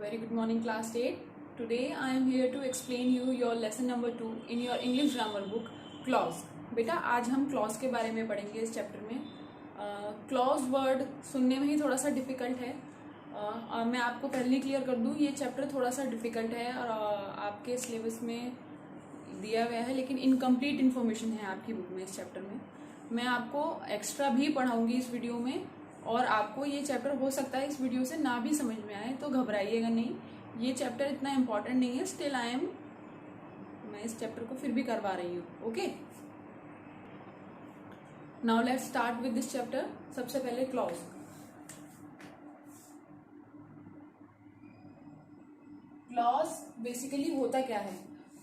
Very good morning, class 8. Today I am here to explain you your lesson number 2 in your English grammar book, clause. बेटा आज हम clause के बारे में पढ़ेंगे इस चैप्टर में. clause वर्ड सुनने में ही थोड़ा सा डिफ़िकल्ट है. मैं आपको पहले क्लियर कर दूँ, ये चैप्टर थोड़ा सा डिफ़िकल्ट है और आपके सिलेबस में दिया गया है, लेकिन इनकम्प्लीट इन्फॉर्मेशन है आपकी बुक में. इस चैप्टर में मैं आपको एक्स्ट्रा भी पढ़ाऊँगी इस वीडियो में, और आपको ये चैप्टर हो सकता है इस वीडियो से ना भी समझ में आए, तो घबराइएगा नहीं. ये चैप्टर इतना इम्पोर्टेंट नहीं है. स्टिल मैं इस चैप्टर को फिर भी करवा रही हूँ. Okay, now let's start with this chapter. सबसे पहले क्लॉज. क्लॉज बेसिकली होता क्या है?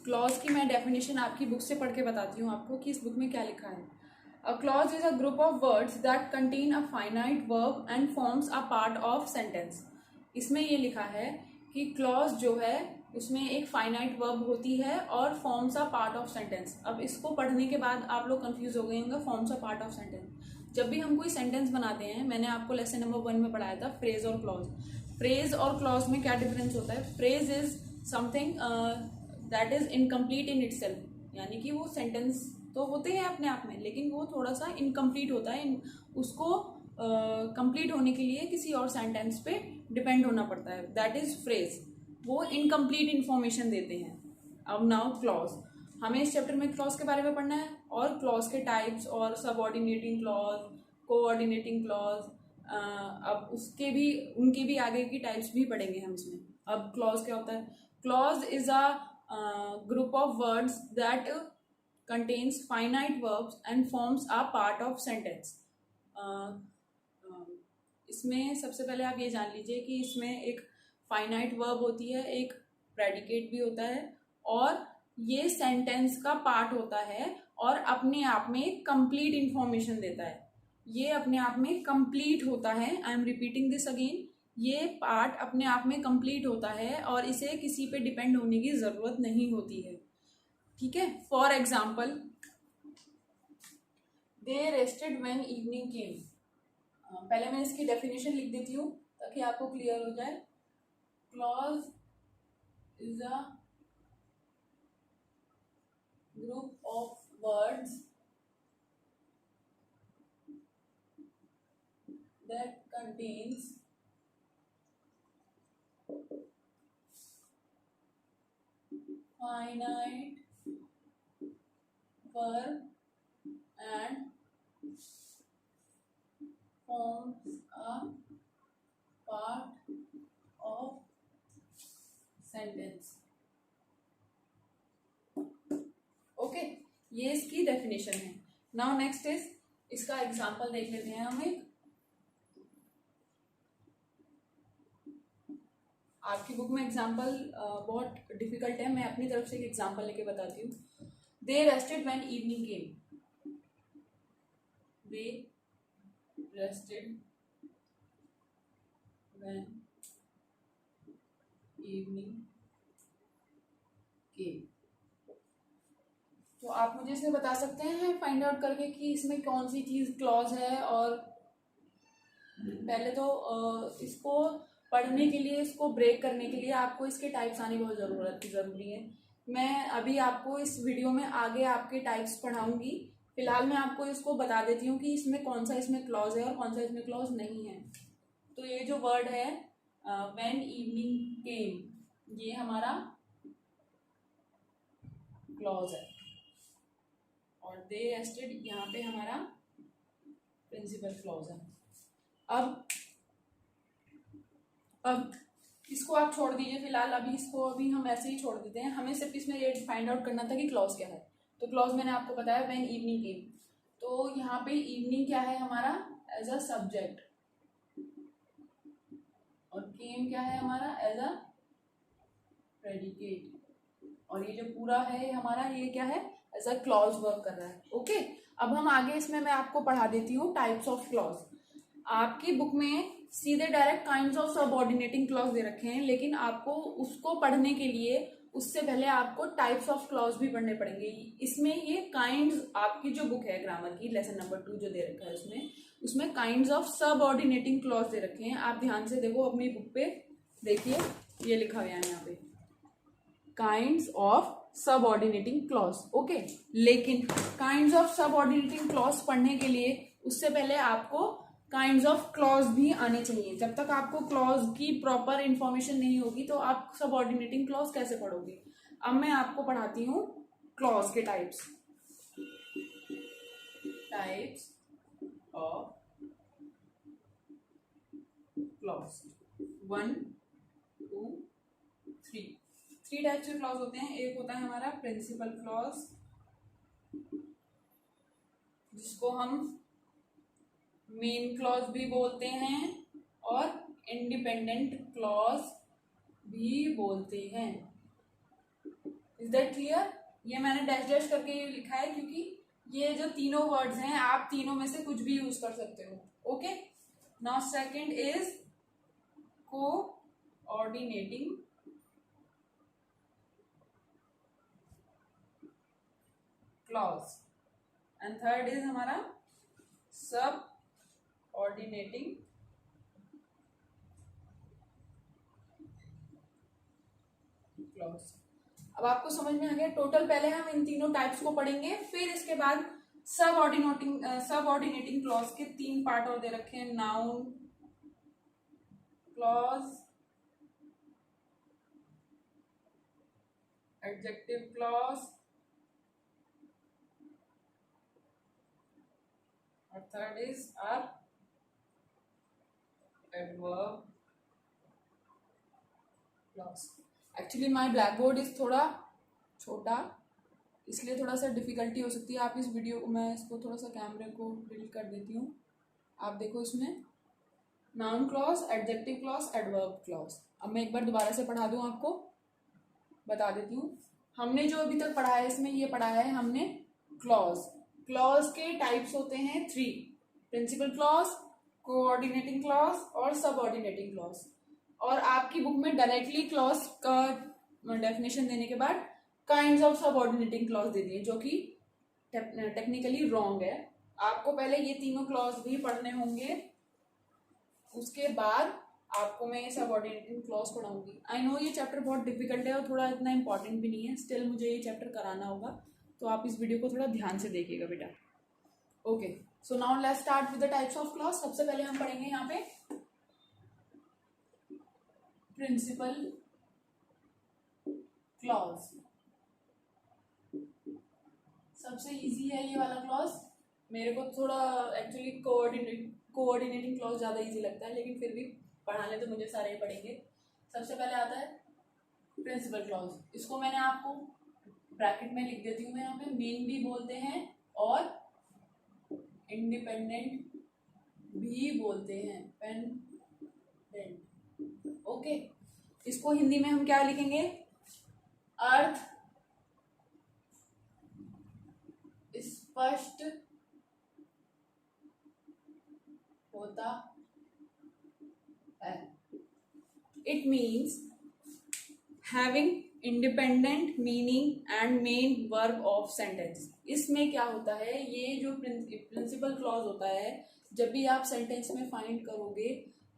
क्लॉज की मैं डेफिनेशन आपकी बुक से पढ़ के बताती हूँ आपको कि इस बुक में क्या लिखा है. A clause is a group of words that contain a finite verb and forms a part of sentence. इसमें ये लिखा है कि clause जो है उसमें एक finite verb होती है और forms a part of sentence. अब इसको पढ़ने के बाद आप लोग कंफ्यूज हो गए होंगे. forms a part of sentence. जब भी हम कोई सेंटेंस बनाते हैं, मैंने आपको लेसन नंबर 1 में पढ़ाया था फ्रेज और क्लॉज. फ्रेज और क्लॉज में क्या डिफरेंस होता है? Phrase is something that is incomplete in itself, यानी कि वो सेंटेंस तो होते हैं अपने आप में, लेकिन वो थोड़ा सा इनकम्प्लीट होता है. उसको कंप्लीट होने के लिए किसी और सेंटेंस पे डिपेंड होना पड़ता है. That is phrase. वो इनकम्प्लीट इन्फॉर्मेशन देते हैं. अब नाउ क्लॉज. हमें इस चैप्टर में क्लॉज के बारे में पढ़ना है और क्लॉज के टाइप्स और सबऑर्डिनेटिंग क्लॉज, कोऑर्डिनेटिंग क्लॉज. अब उनके भी आगे की टाइप्स भी पढ़ेंगे हम इसमें. अब क्लॉज क्या होता है? Clause is a group of words that contains finite verbs and forms a part of sentence. इसमें सबसे पहले आप ये जान लीजिए कि इसमें एक finite verb होती है, एक predicate भी होता है, और ये sentence का part होता है और अपने आप में complete information देता है. ये अपने आप में complete होता है. I am repeating this again. ये part अपने आप में complete होता है और इसे किसी पे depend होने की ज़रूरत नहीं होती है. ठीक है. For example, they rested when evening came. पहले मैं इसकी डेफिनेशन लिख देती हूँ ताकि आपको क्लियर हो जाए. Clause is a group of words that contains finite verb and forms a part of sentence. Okay, ये इसकी डेफिनेशन है. नाउ नेक्स्ट इज, इसका एग्जांपल देख लेते हैं हम. एक आपकी बुक में एग्जाम्पल बहुत डिफिकल्ट है. मैं अपनी तरफ से एक एग्जाम्पल लेके बताती हूँ. They rested when evening came. They rested when evening came. तो आप मुझे इसमें बता सकते हैं फाइंड आउट करके कि इसमें कौन सी चीज क्लॉज है. और पहले तो इसको पढ़ने के लिए, इसको ब्रेक करने के लिए आपको इसके टाइप्स आने की बहुत ज़रूरी है. मैं अभी आपको इस वीडियो में आगे आपके टाइप्स पढ़ाऊंगी. फिलहाल मैं आपको इसको बता देती हूँ कि इसमें कौन सा इसमें क्लॉज है और कौन सा इसमें क्लॉज नहीं है. तो ये जो वर्ड है व्हेन इवनिंग केम, ये हमारा क्लॉज है, और दे रेस्टेड यहाँ पे हमारा प्रिंसिपल क्लॉज है. अब इसको आप छोड़ दीजिए फिलहाल. अभी हम ऐसे ही छोड़ देते हैं. हमें सिर्फ इसमें ये फाइंड आउट करना था कि क्लॉज क्या है. तो क्लॉज मैंने आपको बताया व्हेन इवनिंग केम. तो यहाँ पे इवनिंग क्या है हमारा? एज अ सब्जेक्ट, और केम क्या है हमारा? As a predicate. और ये जो पूरा है हमारा, ये क्या है? एज अ क्लॉज वर्क कर रहा है. ओके, अब हम आगे इसमें मैं आपको पढ़ा देती हूँ टाइप्स ऑफ क्लॉज. आपकी बुक में सीधे direct kinds of subordinating clause दे रखे हैं, लेकिन आपको उसको पढ़ने के लिए उससे पहले आपको टाइप्स ऑफ क्लॉज भी पढ़ने पड़ेंगे. इसमें ये काइंड्स, आपकी जो बुक है ग्रामर की लेसन नंबर 2 जो दे रखा है उसमें काइंड्स ऑफ सबऑर्डिनेटिंग क्लॉज दे रखे हैं. आप ध्यान से देखो अपनी बुक पे, देखिए ये लिखा हुआ है यहाँ पे, kinds of subordinating clause. Okay, लेकिन काइंड्स ऑफ सबऑर्डिनेटिंग क्लॉज पढ़ने के लिए उससे पहले आपको काइंड्स ऑफ क्लॉज भी आने चाहिए। जब तक आपको क्लॉज की प्रॉपर इंफॉर्मेशन नहीं होगी तो आप सबऑर्डिनेटिंग क्लॉज कैसे पढ़ोगे। अब मैं आपको पढ़ाती हूँ क्लॉज के टाइप्स ऑफ क्लॉज। 1 2 3 टाइप्स के क्लॉज होते हैं। एक होता है हमारा प्रिंसिपल क्लॉज, जिसको हम मेन क्लॉज भी बोलते हैं और इंडिपेंडेंट क्लॉज भी बोलते हैं। Is that clear? ये मैंने डैश डैश करके ये लिखा है क्योंकि ये जो तीनों वर्ड्स हैं आप तीनों में से कुछ भी यूज कर सकते हो। Okay, now second is coordinating clause and third is हमारा सब ऑर्डिनेटिंग क्लॉज। अब आपको समझ में आ गया। टोटल पहले हम इन तीनों टाइप्स को पढ़ेंगे, फिर इसके बाद सब ऑर्डिनेटिंग क्लॉज के 3 पार्ट और दे रखे हैं, नाउन क्लॉज, एडजेक्टिव क्लॉज और third is our adverb clause. Actually my blackboard is थोड़ा छोटा, इसलिए थोड़ा सा डिफिकल्टी हो सकती है। आप इस वीडियो को, मैं इसको थोड़ा सा कैमरे को डिलीट कर देती हूँ। आप देखो इसमें noun clause, adjective clause, adverb clause. अब मैं एक बार दोबारा से पढ़ा दूँ, आपको बता देती हूँ। हमने जो अभी तक पढ़ा है इसमें ये पढ़ा है हमने क्लॉज। क्लॉज के टाइप्स होते हैं 3, प्रिंसिपल क्लॉज, कोऑर्डिनेटिंग क्लॉज और सबऑर्डिनेटिंग क्लॉज। और आपकी बुक में डायरेक्टली क्लॉज का डेफिनेशन देने के बाद काइंड्स ऑफ सबऑर्डिनेटिंग क्लॉज दे दिए, जो कि टेक्निकली रॉन्ग है। आपको पहले ये तीनों क्लॉज भी पढ़ने होंगे, उसके बाद आपको मैं सबऑर्डिनेटिंग क्लॉज पढ़ाऊंगी। आई नो ये चैप्टर बहुत डिफिकल्ट है और थोड़ा इतना इंपॉर्टेंट भी नहीं है, स्टिल मुझे ये चैप्टर कराना होगा, तो आप इस वीडियो को थोड़ा ध्यान से देखिएगा बेटा। Okay, so now let's start with the types of clause. सबसे पहले हम पढ़ेंगे यहाँ पे प्रिंसिपल क्लॉज। सबसे इजी है ये वाला क्लॉज। मेरे को थोड़ा एक्चुअली कोऑर्डिनेटिंग क्लॉज ज़्यादा इजी लगता है, लेकिन फिर भी पढ़ाने तो मुझे सारे ही पढ़ेंगे। सबसे पहले आता है प्रिंसिपल क्लॉज। इसको मैंने आपको ब्रैकेट में लिख देती हूँ मैं यहाँ पे। मेन भी बोलते हैं और इंडिपेंडेंट भी बोलते हैं, पेंडेंट। ओके, इसको हिंदी में हम क्या लिखेंगे? अर्थ स्पष्ट होता है। It means having independent meaning and main verb of sentence. इसमें क्या होता है, ये जो प्रिंसिपल क्लॉज होता है, जब भी आप सेंटेंस में फाइंड करोगे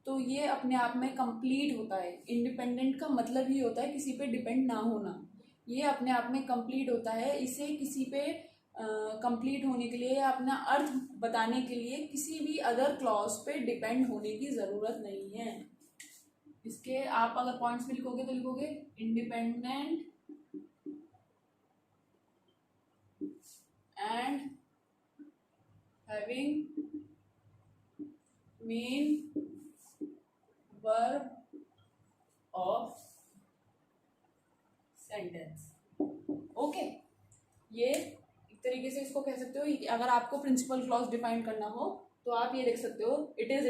तो ये अपने आप में कंप्लीट होता है। इंडिपेंडेंट का मतलब ही होता है किसी पे डिपेंड ना होना। ये अपने आप में कंप्लीट होता है। इसे किसी पे कंप्लीट होने के लिए या अपना अर्थ बताने के लिए किसी भी अदर क्लॉज पे डिपेंड होने की ज़रूरत नहीं है। इसके आप अगर पॉइंट्स में लिखोगे तो लिखोगे independent and having main verb of sentence. Okay, ये एक तरीके से इसको कह सकते हो। अगर आपको प्रिंसिपल क्लॉज डिफाइन करना हो तो आप ये लिख सकते हो, it is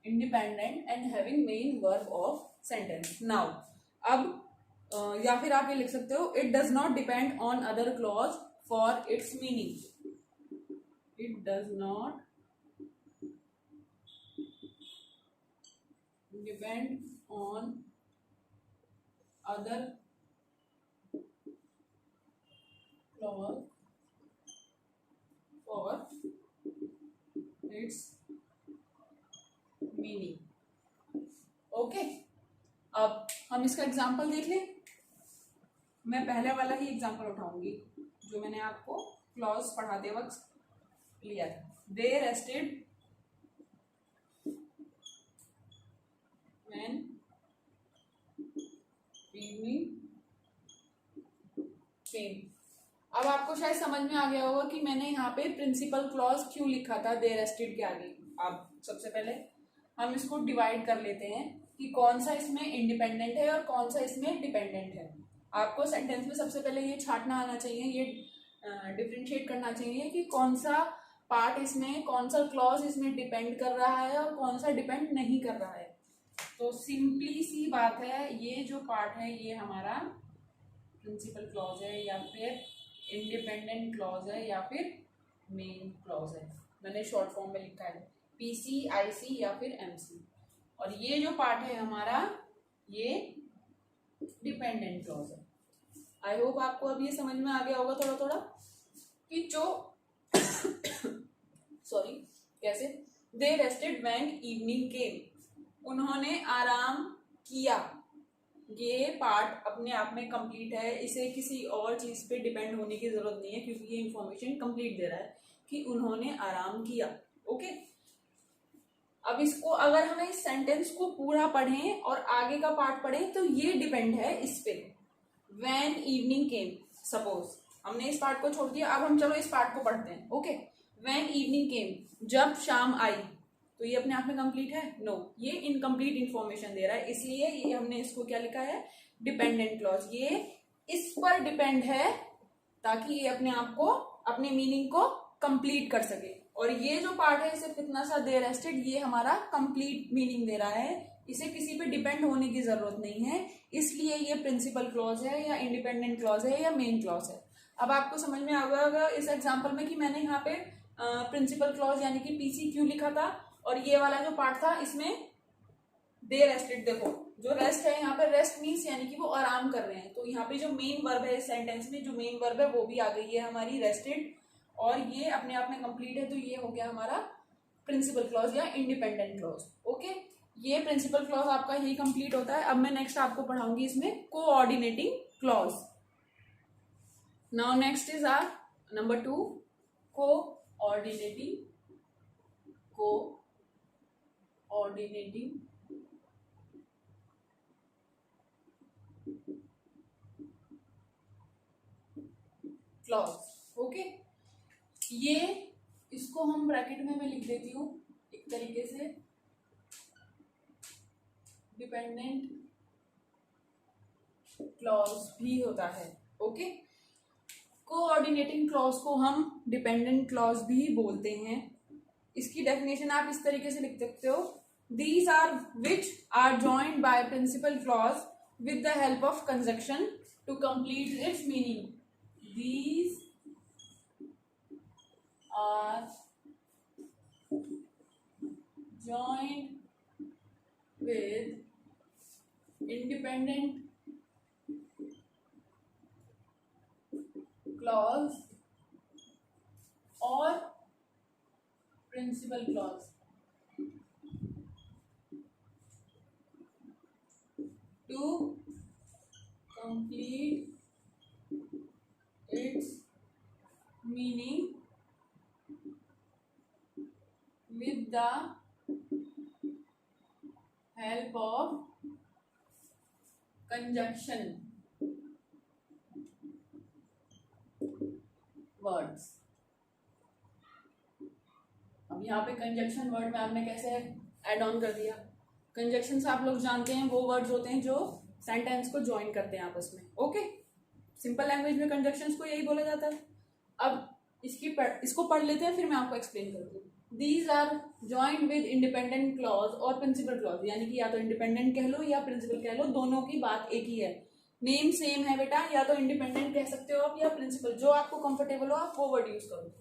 independent and having main verb of sentence. Now अब या फिर आप ये लिख सकते हो, it does not depend on other clause for its meaning. It does not depend on other clause for its meaning. Okay, अब हम इसका एग्जाम्पल देख लें। मैं पहले वाला ही एग्जाम्पल उठाऊंगी जो मैंने आपको क्लॉज पढ़ाते वक्त लिया था। दे रेस्टेड व्हेन इवनिंग केम। अब आपको शायद समझ में आ गया होगा कि मैंने यहाँ पे प्रिंसिपल क्लॉज क्यों लिखा था दे रेस्टेड के आगे। अब सबसे पहले हम इसको डिवाइड कर लेते हैं कि कौन सा इसमें इंडिपेंडेंट है और कौन सा इसमें डिपेंडेंट है। आपको सेंटेंस में सबसे पहले ये छांटना आना चाहिए, ये डिफरेंशिएट करना चाहिए कि कौन सा पार्ट इसमें, कौन सा क्लॉज इसमें डिपेंड कर रहा है और कौन सा डिपेंड नहीं कर रहा है। तो सिंपली सी बात है, ये जो पार्ट है ये हमारा प्रिंसिपल क्लॉज है या फिर इंडिपेंडेंट क्लॉज है या फिर मेन क्लॉज है। मैंने शॉर्ट फॉर्म में लिखा है पीसी, आईसी या फिर एमसी। और ये जो पार्ट है हमारा ये डिपेंडेंट क्लॉज है। आई होप आपको अब ये समझ में आ गया होगा थोड़ा थोड़ा कि जो सॉरी कैसे दे रेस्टेड व्हेन इवनिंग केम, उन्होंने आराम किया। ये पार्ट अपने आप में कंप्लीट है, इसे किसी और चीज पे डिपेंड होने की जरूरत नहीं है क्योंकि ये इंफॉर्मेशन कंप्लीट दे रहा है कि उन्होंने आराम किया। ओके, अब इसको अगर हम इस सेंटेंस को पूरा पढ़ें और आगे का पार्ट पढ़ें तो ये डिपेंड है इस पे। व्हेन इवनिंग केम, सपोज हमने इस पार्ट को छोड़ दिया, अब हम चलो इस पार्ट को पढ़ते हैं। ओके, व्हेन इवनिंग केम, जब शाम आई, तो ये अपने आप में कंप्लीट है? नो, ये इनकम्प्लीट इंफॉर्मेशन दे रहा है, इसलिए ये हमने इसको क्या लिखा है, डिपेंडेंट क्लॉज। ये इस पर डिपेंड है ताकि ये अपने आप को, अपने मीनिंग को कंप्लीट कर सके। और ये जो पार्ट है सिर्फ इतना सा दे रेस्टेड, ये हमारा कंप्लीट मीनिंग दे रहा है, इसे किसी पे डिपेंड होने की जरूरत नहीं है, इसलिए ये प्रिंसिपल क्लॉज है या इंडिपेंडेंट क्लॉज है या मेन क्लॉज है। अब आपको समझ में आ गया इस एग्जाम्पल में कि मैंने यहाँ पे प्रिंसिपल क्लॉज यानी कि पीसी क्यों लिखा था, और ये वाला जो पार्ट था इसमें दे रेस्टेड। देखो जो रेस्ट है यहाँ पे, रेस्ट मीन्स यानी कि वो आराम कर रहे हैं, तो यहाँ पे जो मेन वर्ब है इस सेंटेंस में, जो मेन वर्ब है वो भी आ गई है हमारी रेस्टेड, और ये अपने आप में कंप्लीट है, तो ये हो गया हमारा प्रिंसिपल क्लॉज या इंडिपेंडेंट क्लॉज। ओके, ये प्रिंसिपल क्लॉज आपका यही कंप्लीट होता है। अब मैं नेक्स्ट आपको पढ़ाऊंगी इसमें coordinating clause. Now next is our number 2, coordinating clause. Okay, ये इसको हम ब्रैकेट में मैं लिख देती हूँ एक तरीके से, डिपेंडेंट क्लॉज भी होता है। ओके, कोऑर्डिनेटिंग क्लॉज को हम डिपेंडेंट क्लॉज भी बोलते हैं। इसकी डेफिनेशन आप इस तरीके से लिख सकते हो, these are which are joined by principal clause with the help of conjunction to complete its meaning. These are joined with independent clause or principal clause to complete its meaning with the help of conjunction words। अब यहाँ पे conjunction word में आपने कैसे add on कर दिया। Conjunction से आप लोग जानते हैं वो वर्ड्स होते हैं जो सेंटेंस को ज्वाइन करते हैं आपस में। ओके, सिंपल लैंग्वेज में कंजक्शंस को यही बोला जाता है। अब इसको पढ़ लेते हैं, फिर मैं आपको एक्सप्लेन करती हूँ। These are joined with independent clause और प्रिंसिपल क्लॉज, यानी कि या तो इंडिपेंडेंट कह लो या प्रिंसिपल कह लो, दोनों की बात एक ही है, नेम सेम है बेटा। या तो इंडिपेंडेंट कह सकते हो आप या प्रिंसिपल, जो आपको कंफर्टेबल हो आप वो वर्ड यूज करो।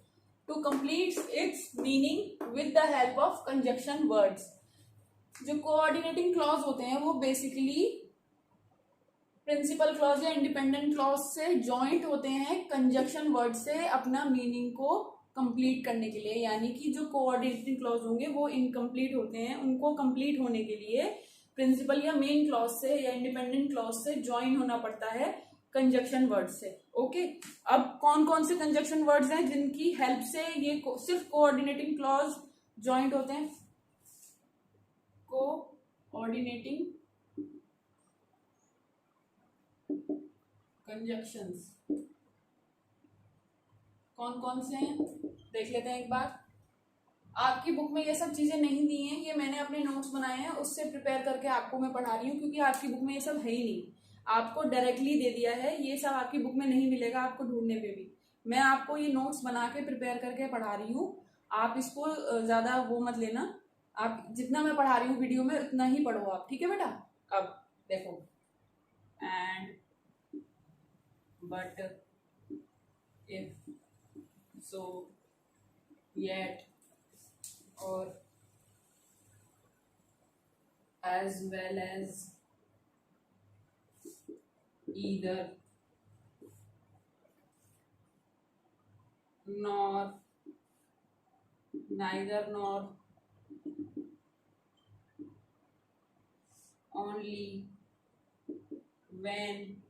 To complete its meaning with the help of conjunction words. जो कोऑर्डिनेटिंग क्लॉज होते हैं वो बेसिकली प्रिंसिपल क्लॉज या इंडिपेंडेंट क्लॉज से जॉइंट होते हैं कंजक्शन वर्ड से अपना मीनिंग को कंप्लीट करने के लिए, यानी कि जो कोऑर्डिनेटिंग क्लॉज होंगे वो इनकम्प्लीट होते हैं, उनको कंप्लीट होने के लिए प्रिंसिपल या मेन क्लॉज से या इंडिपेंडेंट क्लॉज से ज्वाइन होना पड़ता है कंजक्शन वर्ड से। ओके, अब कौन कौन से कंजक्शन वर्ड्स हैं जिनकी हेल्प से ये सिर्फ कोऑर्डिनेटिंग क्लॉज ज्वाइंट होते हैं? कोऑर्डिनेटिंग कंजक्शंस कौन कौन से हैं देख लेते हैं एक बार। आपकी बुक में ये सब चीजें नहीं दी हैं, ये मैंने अपने नोट्स बनाए हैं, उससे प्रिपेयर करके आपको मैं पढ़ा रही हूँ, क्योंकि आपकी बुक में ये सब है ही नहीं, आपको डायरेक्टली दे दिया है, ये सब आपकी बुक में नहीं मिलेगा आपको ढूंढने पे भी। मैं आपको ये नोट्स बना के प्रिपेयर करके पढ़ा रही हूँ, आप इसको ज्यादा वो मत लेना, आप जितना मैं पढ़ा रही हूँ वीडियो में उतना ही पढ़ो आप, ठीक है बेटा। अब देखो, and, but, if, so, yet, और as well as, either, nor, neither nor, only, when,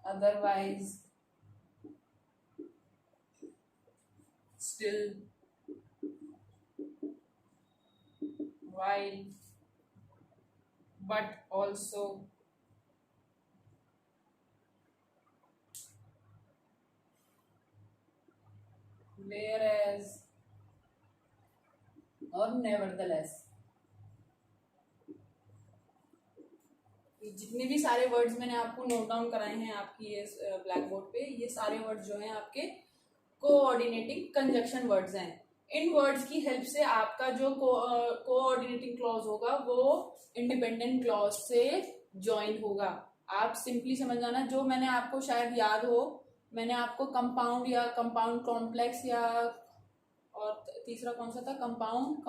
otherwise, still, while, but also, whereas, और nevertheless। जितने भी सारे वर्ड्स मैंने आपको नोट डाउन कराए हैं आपकी ये ब्लैक बोर्ड पे, ये सारे वर्ड्स जो हैं आपके कोऑर्डिनेटिंग कंजक्शन वर्ड्स हैं। इन वर्ड्स की हेल्प से आपका जो कोऑर्डिनेटिंग क्लॉज होगा वो इंडिपेंडेंट क्लॉज से ज्वाइन होगा। आप सिंपली समझ जाना, जो मैंने आपको शायद याद हो, मैंने आपको कंपाउंड या कंपाउंड कॉम्प्लेक्स या और तीसरा कौन सा था, कंपाउंड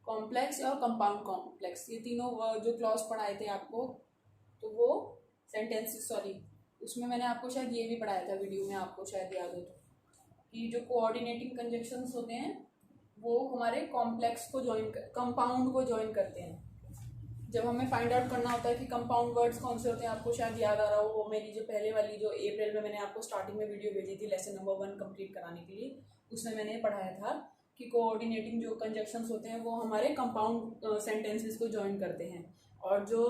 कॉम्प्लेक्स और कंपाउंड कॉम्प्लेक्स, ये तीनों जो क्लॉज पढ़ाए थे आपको, तो वो सेंटेंसेस, सॉरी उसमें मैंने आपको शायद ये भी पढ़ाया था वीडियो में, आपको शायद याद हो तो, कि जो कोऑर्डिनेटिंग कंजक्शंस होते हैं वो हमारे कॉम्प्लेक्स को कंपाउंड को ज्वाइन करते हैं। जब हमें फाइंड आउट करना होता है कि कंपाउंड वर्ड्स कौन से होते हैं, आपको शायद याद आ रहा हो, वो मेरी जो पहले वाली जो अप्रैल में मैंने आपको स्टार्टिंग में वीडियो भेजी थी लेसन नंबर 1 कंप्लीट कराने के लिए, उसमें मैंने पढ़ाया था कि कोऑर्डिनेटिंग जो कंजक्शंस होते हैं वो हमारे कंपाउंड सेंटेंसेस को ज्वाइन करते हैं, और जो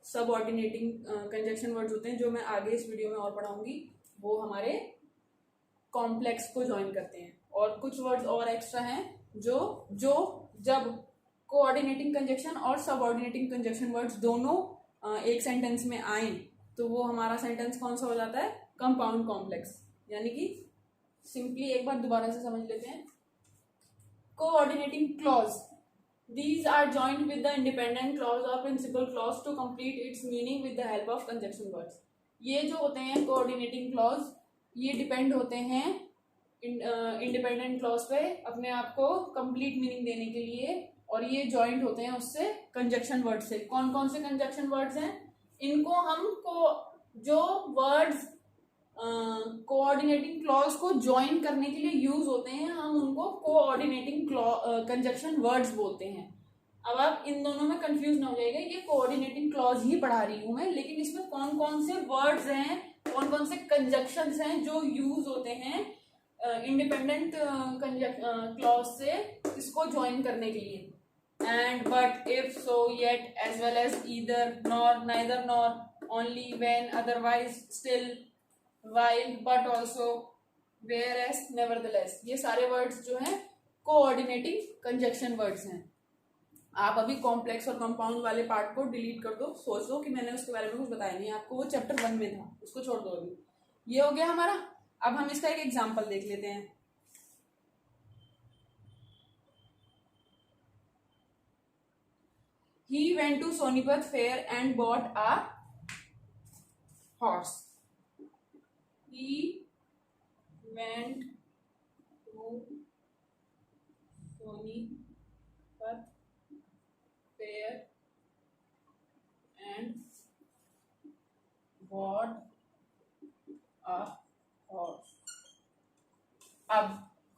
सब ऑर्डिनेटिंग कंजक्शन वर्ड्स होते हैं जो मैं आगे इस वीडियो में और पढ़ाऊंगी, वो हमारे कॉम्प्लेक्स को ज्वाइन करते हैं। और कुछ वर्ड्स और एक्स्ट्रा हैं जो जो जब कोऑर्डिनेटिंग कंजक्शन और सब ऑर्डिनेटिंग कंजक्शन वर्ड्स दोनों एक सेंटेंस में आए तो वो हमारा सेंटेंस कौन सा हो जाता है, कंपाउंड कॉम्प्लेक्स। यानी कि सिंपली एक बार दोबारा से समझ लेते हैं, coordinating clause, these are joined with the independent clause or principal clause to complete its meaning with the help of conjunction words। ये जो होते हैं कोऑर्डिनेटिंग क्लॉज, ये डिपेंड होते हैं इंडिपेंडेंट क्लॉज पे अपने आप को कंप्लीट मीनिंग देने के लिए, और ये जॉइंट होते हैं उससे कंजक्शन वर्ड से। कौन कौन से कंजक्शन वर्ड्स हैं, इनको हम जो वर्ड्स कोऑर्डिनेटिंग क्लॉज को ज्वाइन करने के लिए यूज होते हैं, हम उनको कोऑर्डिनेटिंग कंजक्शन वर्ड्स बोलते हैं। अब आप इन दोनों में कंफ्यूज ना हो जाएगा, ये कोऑर्डिनेटिंग क्लॉज ही पढ़ा रही हूं मैं, लेकिन इसमें कौन कौन से वर्ड्स हैं, कौन कौन से कंजक्शंस हैं जो यूज होते हैं इंडिपेंडेंट क्लॉज से इसको ज्वाइन करने के लिए। And, but, if, so, yet, as well as, either, nor, neither nor, only, when, otherwise, still, while, but also, whereas, nevertheless, ये सारे वर्ड्स जो हैं कोऑर्डिनेटिंग कंजक्शन वर्ड्स हैं। आप अभी कॉम्प्लेक्स और कंपाउंड वाले पार्ट को डिलीट कर दो, सोच दो कि मैंने उसके बारे में कुछ बताया नहीं आपको, वो चैप्टर 1 में था, उसको छोड़ दो अभी। ये हो गया हमारा। अब हम इसका एक एग्जाम्पल देख लेते हैं। He went to Sonipat fair and bought a horse. He went to Sonipat fair and bought a horse। अब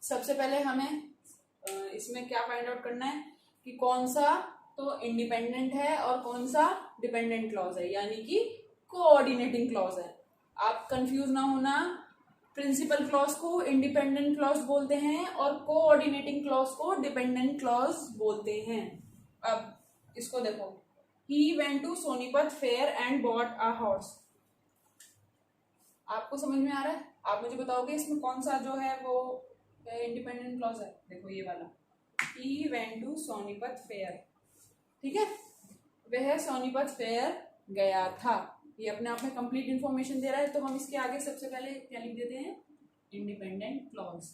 सबसे पहले हमें इसमें क्या फाइंड आउट करना है कि कौन सा तो इंडिपेंडेंट है और कौन सा डिपेंडेंट क्लॉज है, यानी कि कोऑर्डिनेटिंग क्लॉज है। आप कंफ्यूज ना होना, प्रिंसिपल क्लॉज को इंडिपेंडेंट क्लॉज बोलते हैं और कोऑर्डिनेटिंग क्लॉज को डिपेंडेंट क्लॉज बोलते हैं। अब इसको देखो, he went to Sonipat fair and bought a horse. आपको समझ में आ रहा है? आप मुझे बताओगे इसमें कौन सा जो है वो इंडिपेंडेंट क्लॉज है। देखो ये वाला, he went to Sonipat fair, ठीक है, वह सोनीपत फेयर गया था। ये अपने आप में कंप्लीट इंफॉर्मेशन दे रहा है, तो हम इसके आगे सबसे पहले क्या लिख देते हैं, independent clause.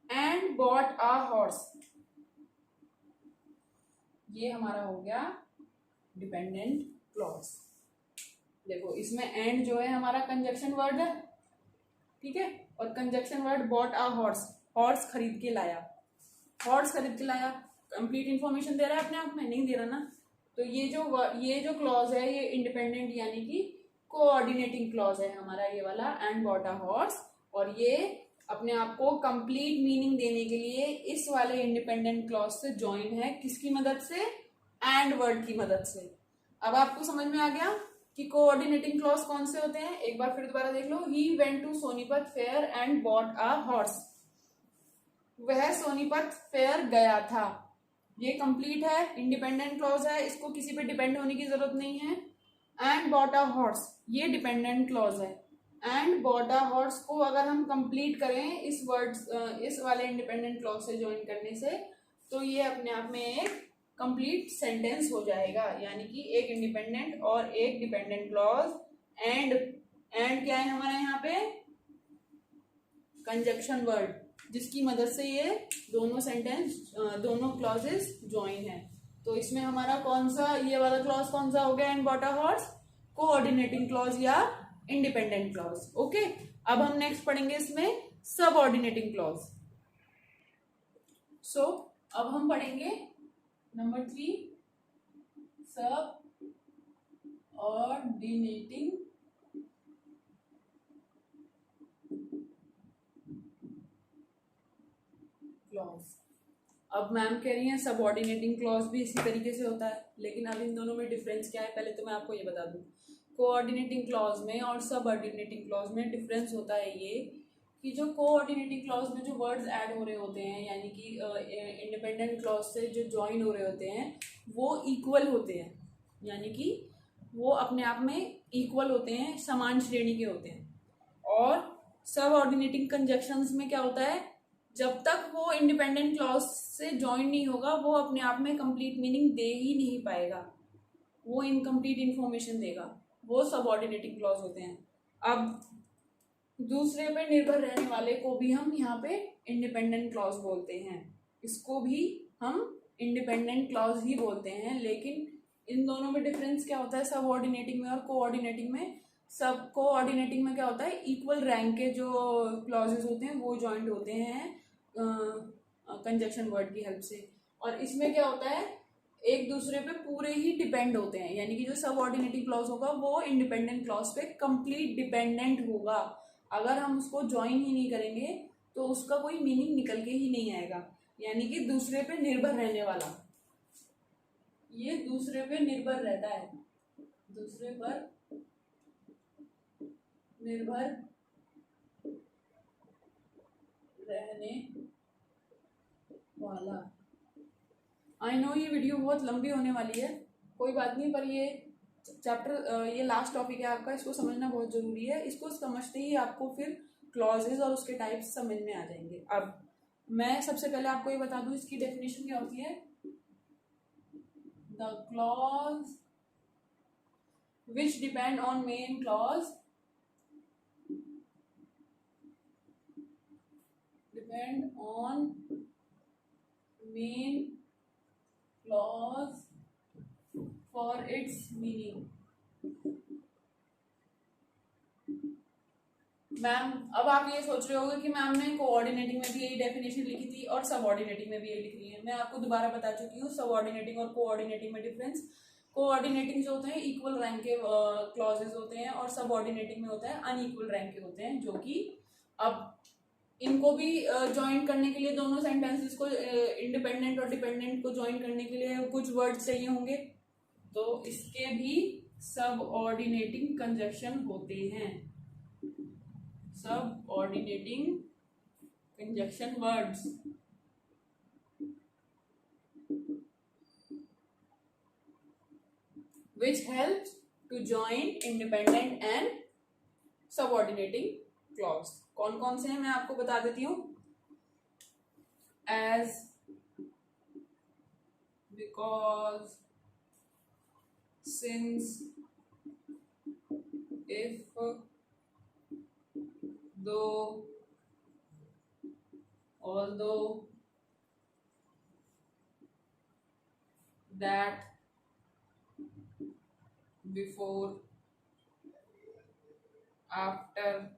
And bought a horse, ये हमारा हो गया डिपेंडेंट क्लॉज। देखो इसमें एंड जो है हमारा कंजक्शन वर्ड है, ठीक है, और conjunction word bot a horse, horse खरीद के लाया, हॉर्स खरीद के लाया, कंप्लीट इंफॉर्मेशन दे रहा है अपने आप में, नहीं दे रहा ना। तो ये जो क्लॉज है ये इंडिपेंडेंट यानी कि कोऑर्डिनेटिंग क्लॉज है हमारा ये वाला, एंड बॉट अ हॉर्स। और ये अपने आप को कंप्लीट मीनिंग देने के लिए इस वाले इंडिपेंडेंट क्लॉज से ज्वाइन है, किसकी मदद से, एंड वर्ड की मदद से। अब आपको समझ में आ गया कि कोऑर्डिनेटिंग क्लॉज कौन से होते हैं। एक बार फिर दोबारा देख लो, he went to Sonipat fair and bought a horse, वह सोनीपत फेयर गया था, ये कंप्लीट है, इंडिपेंडेंट क्लॉज है, इसको किसी पे डिपेंड होने की जरूरत नहीं है। एंड बॉट अ हॉर्स, ये डिपेंडेंट क्लॉज है। एंड बॉट अ हॉर्स को अगर हम कंप्लीट करें इस इस वाले इंडिपेंडेंट क्लॉज से ज्वाइन करने से, तो ये अपने आप में एक कंप्लीट सेंटेंस हो जाएगा, यानी कि एक इंडिपेंडेंट और एक डिपेंडेंट क्लॉज। एंड क्या है हमारे यहाँ पे, कंजक्शन वर्ड, जिसकी मदद से ये दोनों सेंटेंस दोनों क्लॉजेस ज्वाइन है। तो इसमें हमारा कौन सा, ये वाला क्लॉज कौन सा हो गया, and bought a horse, coordinating clause या इंडिपेंडेंट क्लॉज। ओके, अब हम नेक्स्ट पढ़ेंगे इसमें सबऑर्डिनेटिंग क्लॉज। सो अब हम पढ़ेंगे नंबर 3, सबऑर्डिनेटिंग क्लॉज। अब मैम कह रही हैं सबऑर्डिनेटिंग क्लॉज भी इसी तरीके से होता है, लेकिन अब इन दोनों में डिफरेंस क्या है पहले तो मैं आपको ये बता दूं। कोऑर्डिनेटिंग क्लॉज में और सबऑर्डिनेटिंग क्लॉज में डिफरेंस होता है ये कि जो कोऑर्डिनेटिंग क्लॉज में जो वर्ड्स ऐड हो रहे होते हैं, यानी कि इंडिपेंडेंट क्लॉज से जो ज्वाइन हो रहे होते हैं वो इक्वल होते हैं, यानी कि वो अपने आप में इक्वल होते हैं, समान श्रेणी के होते हैं। और सबऑर्डिनेटिंग कंजक्शंस में क्या होता है, जब तक वो इंडिपेंडेंट क्लॉज से ज्वाइन नहीं होगा वो अपने आप में कंप्लीट मीनिंग दे ही नहीं पाएगा, वो इनकम्प्लीट इंफॉर्मेशन देगा, वो सबऑर्डिनेटिंग क्लॉज होते हैं। अब दूसरे पे निर्भर रहने वाले को भी हम यहाँ पे इंडिपेंडेंट क्लॉज बोलते हैं, इसको भी हम इंडिपेंडेंट क्लॉज ही बोलते हैं। लेकिन इन दोनों में डिफरेंस क्या होता है सबऑर्डिनेटिंग में और कोऑर्डिनेटिंग में। सब कोऑर्डिनेटिंग में क्या होता है, इक्वल रैंक के जो क्लॉजेस होते हैं वो जॉइंट होते हैं कंजक्शन वर्ड की हेल्प से। और इसमें क्या होता है, एक दूसरे पे पूरे ही डिपेंड होते हैं, यानी कि जो सबऑर्डिनेटिंग क्लॉज होगा वो इंडिपेंडेंट क्लॉज पे कंप्लीट डिपेंडेंट होगा। अगर हम उसको ज्वाइन ही नहीं करेंगे तो उसका कोई मीनिंग निकल के ही नहीं आएगा, यानी कि दूसरे पे निर्भर रहने वाला, ये दूसरे पे निर्भर रहता है, दूसरे पर निर्भर रहने वाला। आई नो ये वीडियो बहुत लंबी होने वाली है, कोई बात नहीं, पर ये चैप्टर ये लास्ट टॉपिक है आपका, इसको समझना बहुत ज़रूरी है। इसको समझते ही आपको फिर क्लॉजेज और उसके टाइप्स समझ में आ जाएंगे। अब मैं सबसे पहले आपको ये बता दूं इसकी डेफिनेशन क्या होती है। The clause which depend on main clause depend on main clause for its meaning. Ma'am अब आप ये सोच रहे होगे कि मैम ने कोऑर्डिनेटिंग में भी यही डेफिनेशन लिखी थी और सबऑर्डिनेटिंग में भी यही लिख रही है। मैं आपको दोबारा बता चुकी हूँ सबऑर्डिनेटिंग और कोऑर्डिनेटिंग में डिफरेंस। कोऑर्डिनेटिंग जो होते हैं इक्वल रैंक के क्लॉजेज होते हैं और सबऑर्डिनेटिंग में होता है अनइक्वल रैंक के होते हैं, जो कि अब इनको भी ज्वाइन करने के लिए, दोनों सेंटेंसेस को, इंडिपेंडेंट और डिपेंडेंट को ज्वाइन करने के लिए कुछ वर्ड चाहिए होंगे, तो इसके भी सब ऑर्डिनेटिंग कंजक्शन होते हैं, subordinating conjunction words, which helps to join independent and subordinating clause. कौन कौन से हैं मैं आपको बता देती हूँ. As, because, since, if, though, although, that, before, after,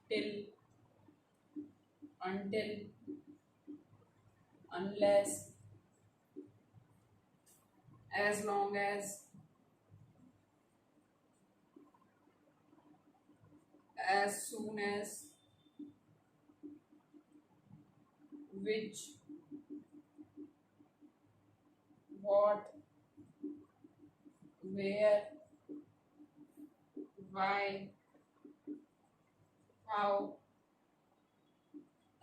till, until, unless, as long as soon as, which, what, where, why, how,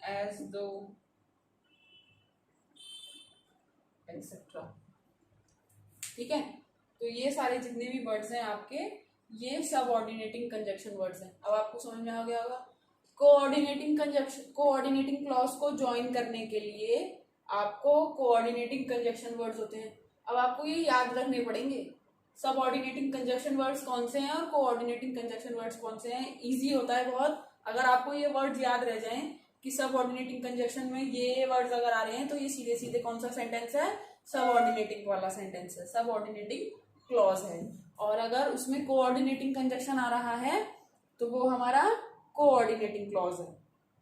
as though, etc. ठीक है, तो ये सारे जितने भी वर्ड्स हैं आपके, ये सबऑर्डिनेटिंग कंजक्शन वर्ड्स हैं. अब आपको समझ में आ गया होगा. कोऑर्डिनेटिंग कंजक्शन, कोऑर्डिनेटिंग क्लॉज को ज्वाइन करने के लिए आपको कोऑर्डिनेटिंग कंजक्शन वर्ड्स होते हैं. अब आपको ये याद रखने पड़ेंगे, सबऑर्डिनेटिंग कंजक्शन वर्ड्स कौन से हैं और कोऑर्डिनेटिंग कंजक्शन वर्ड्स कौन से हैं. इजी होता है बहुत. अगर आपको ये वर्ड्स याद रह जाएं कि सबऑर्डिनेटिंग कंजक्शन में ये वर्ड्स अगर आ रहे हैं, तो ये सीधे सीधे कौन सा सेंटेंस है, सबऑर्डिनेटिंग वाला सेंटेंस है, सबऑर्डिनेटिंग क्लॉज है. और अगर उसमें कोऑर्डिनेटिंग कंजक्शन आ रहा है तो वो हमारा कोऑर्डिनेटिंग क्लॉज है.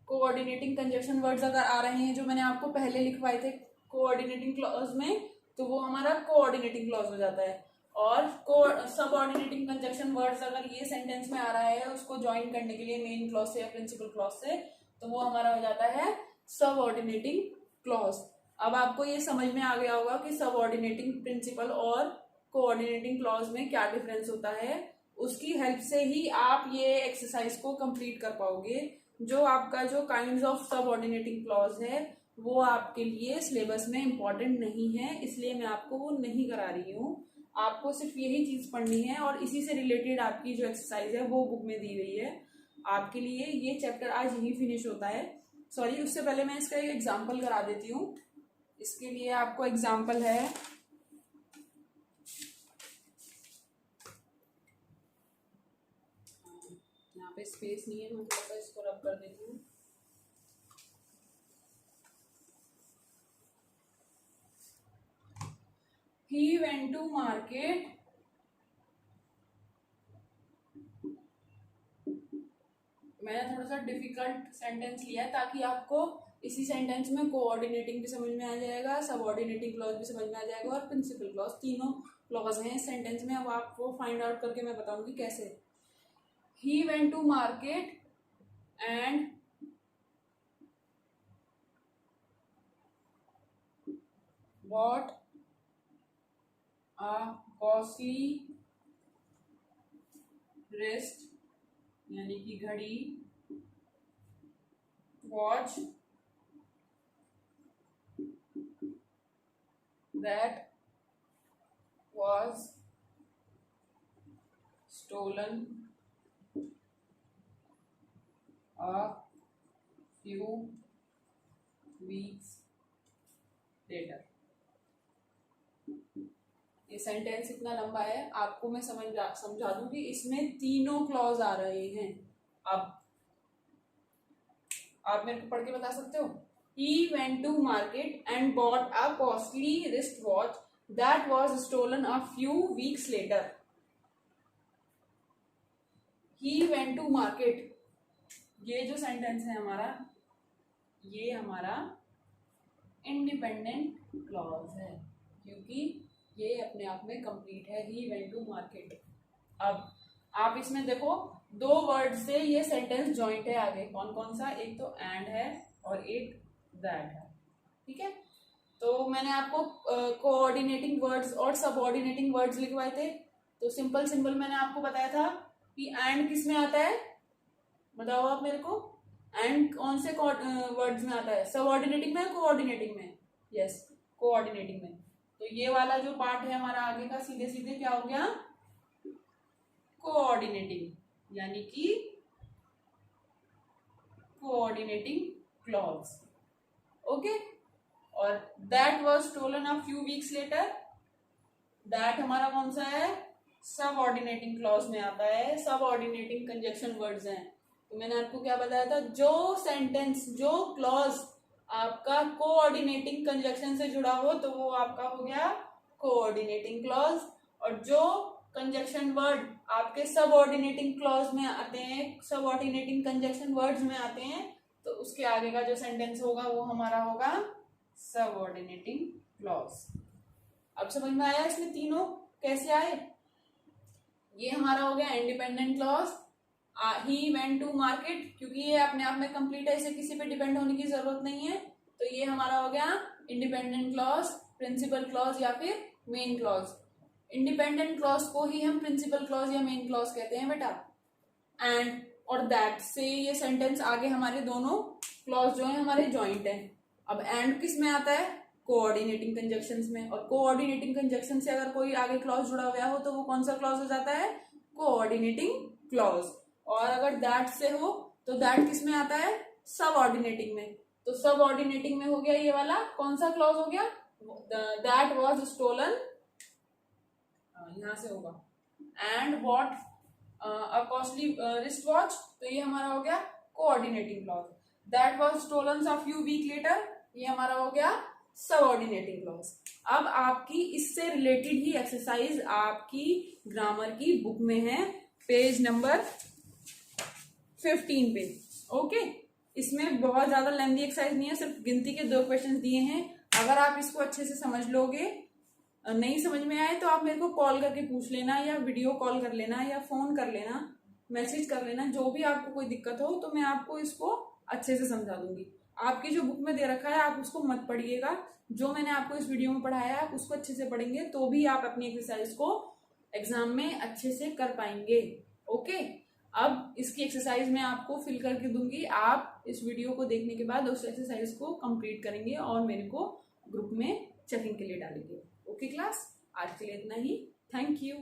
कोऑर्डिनेटिंग कंजक्शन वर्ड्स अगर आ रहे हैं जो मैंने आपको पहले लिखवाए थे कोऑर्डिनेटिंग क्लॉज में, तो वो हमारा कोऑर्डिनेटिंग क्लॉज हो जाता है. और सबऑर्डिनेटिंग कंजक्शन वर्ड्स अगर ये सेंटेंस में आ रहा है उसको ज्वाइन करने के लिए मेन क्लॉज से या प्रिंसिपल क्लॉज से, तो वो हमारा हो जाता है सबऑर्डिनेटिंग क्लॉज. अब आपको ये समझ में आ गया होगा कि सबऑर्डिनेटिंग प्रिंसिपल और कोऑर्डिनेटिंग क्लॉज में क्या डिफरेंस होता है. उसकी हेल्प से ही आप ये एक्सरसाइज को कंप्लीट कर पाओगे. जो आपका जो काइंड्स ऑफ सबऑर्डिनेटिंग क्लॉज है वो आपके लिए सिलेबस में इम्पॉर्टेंट नहीं है, इसलिए मैं आपको वो नहीं करा रही हूँ. आपको सिर्फ यही चीज पढ़नी है और इसी से रिलेटेड आपकी जो एक्सरसाइज है वो बुक में दी गई है. आपके लिए ये चैप्टर आज यही फिनिश होता है. सॉरी, उससे पहले मैं इसका एक एग्जाम्पल करा देती हूँ. इसके लिए आपको एग्जाम्पल है, यहाँ पे स्पेस नहीं है, मैं थोड़ा सा इसको रब कर देती हूँ. He went to market. मैंने थोड़ा सा डिफिकल्ट सेंटेंस लिया है ताकि आपको इसी सेंटेंस में कोऑर्डिनेटिंग भी समझ में आ जाएगा, सबऑर्डिनेटिंग क्लॉज भी समझ में आ जाएगा और प्रिंसिपल क्लॉज, तीनों क्लॉज हैं इस सेंटेंस में. अब आपको फाइंड आउट करके मैं बताऊंगी कैसे. He went to market and bought a costly wrist यानी कि घड़ी, watch that was stolen a few weeks later. ये सेंटेंस इतना लंबा है, आपको मैं समझा दूं कि इसमें तीनों क्लॉज आ रहे हैं. अब आप मेरे को पढ़ के बता सकते हो. He went to market and bought a costly wristwatch that was stolen a few weeks later. He went to market. ये जो सेंटेंस है हमारा, ये हमारा इंडिपेंडेंट क्लॉज है क्योंकि ये अपने आप में कंप्लीट है. He went to market. अब आप इसमें देखो दो वर्ड से ये सेंटेंस जॉइंट है आगे, कौन कौन सा, एक तो एंड है और एक दैट है, ठीक है। तो मैंने आपको कोऑर्डिनेटिंग वर्ड्स और सबऑर्डिनेटिंग वर्ड्स लिखवाए थे। तो सिंपल सिंपल मैंने आपको बताया था कि एंड किस में आता है, बताओ आप मेरे को, एंड कौन से वर्ड्स में आता है, सबऑर्डिनेटिंग में, कोऑर्डिनेटिंग में? यस, कोऑर्डिनेटिंग में। तो ये वाला जो पार्ट है हमारा आगे का, सीधे सीधे क्या हो गया, कोऑर्डिनेटिंग, यानी कि कोऑर्डिनेटिंग क्लॉज। ओके, और that was stolen a few weeks later, that हमारा कौन सा है, सबऑर्डिनेटिंग क्लॉज में आता है, सबऑर्डिनेटिंग कंजक्शन वर्ड्स हैं। तो मैंने आपको क्या बताया था, जो सेंटेंस, जो क्लॉज आपका कोऑर्डिनेटिंग कंजक्शन से जुड़ा हो तो वो आपका हो गया कोऑर्डिनेटिंग क्लॉज, और जो कंजक्शन वर्ड आपके सबऑर्डिनेटिंग क्लॉज में आते हैं, सबऑर्डिनेटिंग कंजक्शन वर्ड्स में आते हैं, तो उसके आगे का जो सेंटेंस होगा वो हमारा होगा सबऑर्डिनेटिंग क्लॉज। अब समझ में आया इसमें तीनों कैसे आए? ये हमारा हो गया independent clause, he went to market, क्योंकि ये अपने आप में कंप्लीट है, इसे किसी पे डिपेंड होने की जरूरत नहीं है। तो ये हमारा हो गया इंडिपेंडेंट क्लॉज, प्रिंसिपल क्लॉज या फिर मेन क्लॉज। इंडिपेंडेंट क्लॉज को ही हम प्रिंसिपल क्लॉज या मेन क्लॉज कहते हैं बेटा। एंड और दैट से ये सेंटेंस आगे हमारे दोनों क्लॉज जो है हमारे जॉइंट है। अब एंड किस में आता है, कोऑर्डिनेटिंग कंजक्शंस में, और कोऑर्डिनेटिंग कंजक्शन से अगर कोई आगे क्लॉज जुड़ा हुआ हो तो वो कौन सा क्लॉज हो जाता है, कोऑर्डिनेटिंग क्लॉज। और अगर दैट से हो तो दैट किस में आता है, सबऑर्डिनेटिंग में। तो सबऑर्डिनेटिंग में हो गया ये वाला कौन सा क्लॉज हो गया, दैट वाज स्टोलन, यहां से होगा, and what a costly wristwatch, तो ये हमारा हो गया coordinating clause. That was stolen a few week later, ये हमारा हो गया सबऑर्डिनेटिंग क्लॉज। अब आपकी इससे रिलेटेड ही एक्सरसाइज आपकी ग्रामर की बुक में है, पेज नंबर 15 पे। ओके, इसमें बहुत ज्यादा लेंथी एक्सरसाइज नहीं है, सिर्फ गिनती के 2 क्वेश्चन दिए हैं। अगर आप इसको अच्छे से समझ लोगे, नहीं समझ में आए तो आप मेरे को कॉल करके पूछ लेना, या वीडियो कॉल कर लेना, या फोन कर लेना, मैसेज कर लेना, जो भी आपको कोई दिक्कत हो तो मैं आपको इसको अच्छे से समझा दूंगी। आपकी जो बुक में दे रखा है आप उसको मत पढ़िएगा, जो मैंने आपको इस वीडियो में पढ़ाया है आप उसको अच्छे से पढ़ेंगे तो भी आप अपनी एक्सरसाइज को एग्जाम में अच्छे से कर पाएंगे। ओके, अब इसकी एक्सरसाइज मैं आपको फिल करके दूंगी, आप इस वीडियो को देखने के बाद उस एक्सरसाइज को कंप्लीट करेंगे और मेरे को ग्रुप में चेकिंग के लिए डालेंगे। ओके क्लास, आज के लिए इतना ही, थैंक यू।